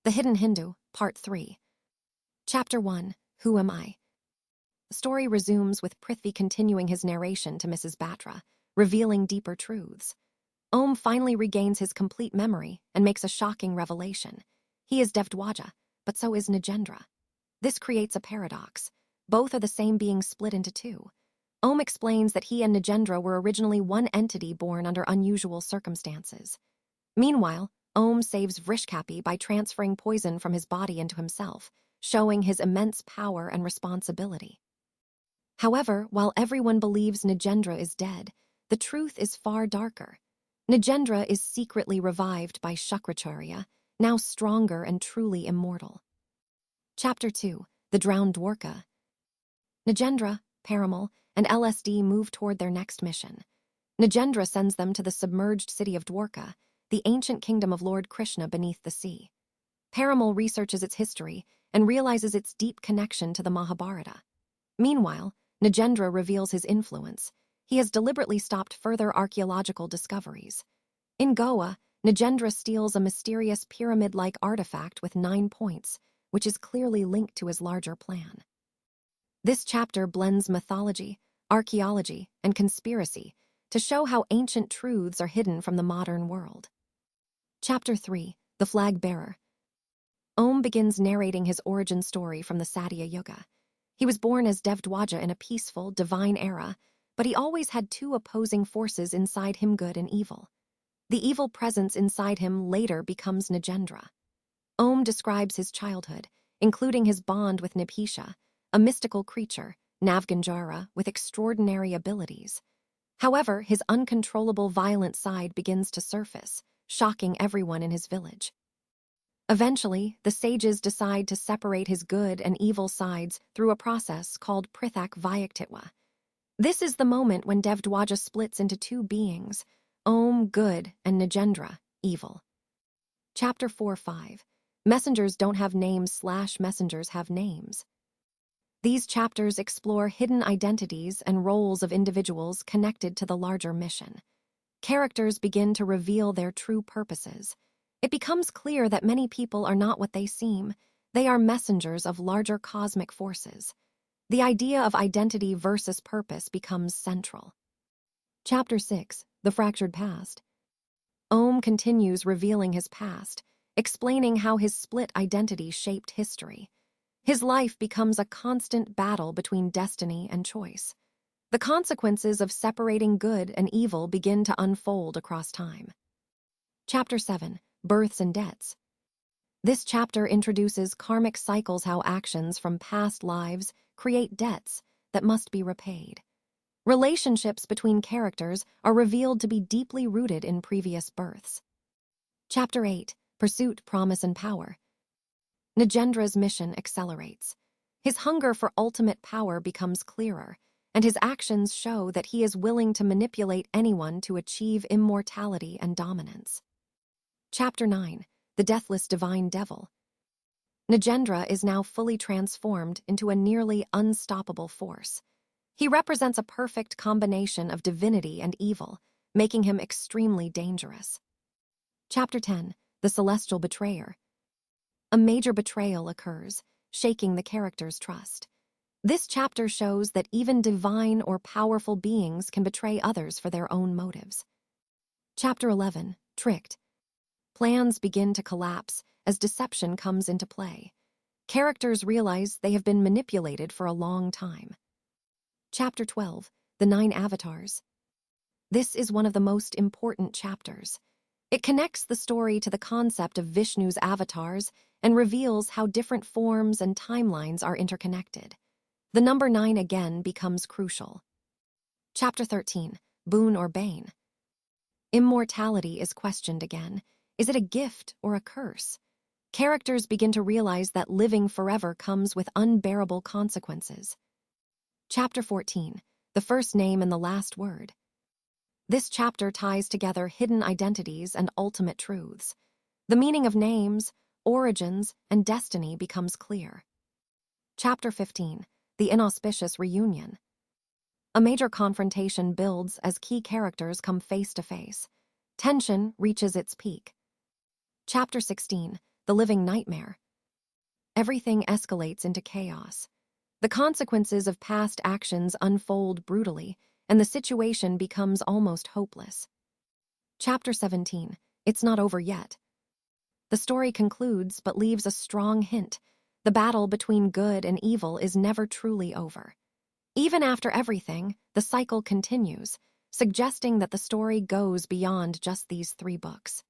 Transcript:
The Hidden Hindu, Part 3. Chapter 1, Who Am I? The story resumes with Prithvi continuing his narration to Mrs. Batra, revealing deeper truths. Om finally regains his complete memory and makes a shocking revelation. He is Devdwaja, but so is Nagendra. This creates a paradox. Both are the same being split into two. Om explains that he and Nagendra were originally one entity born under unusual circumstances. Meanwhile, Om saves Vrishkapi by transferring poison from his body into himself, showing his immense power and responsibility. However, while everyone believes Nagendra is dead, the truth is far darker. Nagendra is secretly revived by Shukracharya, now stronger and truly immortal. Chapter 2, The Drowned Dwarka. Nagendra, Parimal, and LSD move toward their next mission. Nagendra sends them to the submerged city of Dwarka, the ancient kingdom of Lord Krishna beneath the sea. Parimal researches its history and realizes its deep connection to the Mahabharata. Meanwhile, Nagendra reveals his influence. He has deliberately stopped further archaeological discoveries. In Goa, Nagendra steals a mysterious pyramid-like artifact with 9 points, which is clearly linked to his larger plan. This chapter blends mythology, archaeology, and conspiracy to show how ancient truths are hidden from the modern world. Chapter 3, The Flag Bearer. Om begins narrating his origin story from the Satya Yuga. He was born as Devdwaja in a peaceful, divine era, but he always had two opposing forces inside him, good and evil. The evil presence inside him later becomes Nagendra. Om describes his childhood, including his bond with Nibhisha, a mystical creature, Navganjara, with extraordinary abilities. However, his uncontrollable violent side begins to surface, shocking everyone in his village. Eventually, the sages decide to separate his good and evil sides through a process called Prithak Vyaktitva. This is the moment when Devdwaja splits into two beings, Om, good, and Nagendra, evil. Chapter 4-5. Messengers don't have names / messengers have names. These chapters explore hidden identities and roles of individuals connected to the larger mission. Characters begin to reveal their true purposes. It becomes clear that many people are not what they seem. They are messengers of larger cosmic forces. The idea of identity versus purpose becomes central. Chapter 6, The Fractured Past. Om continues revealing his past, explaining how his split identity shaped history. His life becomes a constant battle between destiny and choice. The consequences of separating good and evil begin to unfold across time. Chapter 7, Births and Debts. This chapter introduces karmic cycles, how actions from past lives create debts that must be repaid. Relationships between characters are revealed to be deeply rooted in previous births. Chapter 8, Pursuit, Promise, and Power. Nagendra's mission accelerates. His hunger for ultimate power becomes clearer, and his actions show that he is willing to manipulate anyone to achieve immortality and dominance. Chapter 9, The Deathless Divine Devil. Nagendra is now fully transformed into a nearly unstoppable force. He represents a perfect combination of divinity and evil, making him extremely dangerous. Chapter 10, The Celestial Betrayer. A major betrayal occurs, shaking the character's trust. This chapter shows that even divine or powerful beings can betray others for their own motives. Chapter 11, Tricked. Plans begin to collapse as deception comes into play. Characters realize they have been manipulated for a long time. Chapter 12, The 9 Avatars. This is one of the most important chapters. It connects the story to the concept of Vishnu's avatars and reveals how different forms and timelines are interconnected. The number 9 again becomes crucial. Chapter 13, Boon or Bane. Immortality is questioned again. Is it a gift or a curse? Characters begin to realize that living forever comes with unbearable consequences. Chapter 14, The First Name and the Last Word. This chapter ties together hidden identities and ultimate truths. The meaning of names, origins, and destiny becomes clear. Chapter 15, The Inauspicious Reunion. A major confrontation builds as key characters come face to face. Tension reaches its peak. Chapter 16, the living nightmare. Everything escalates into chaos. The consequences of past actions unfold brutally, and the situation becomes almost hopeless. Chapter 17. It's not over yet. The story concludes but leaves a strong hint. The battle between good and evil is never truly over. Even after everything, the cycle continues, suggesting that the story goes beyond just these 3 books.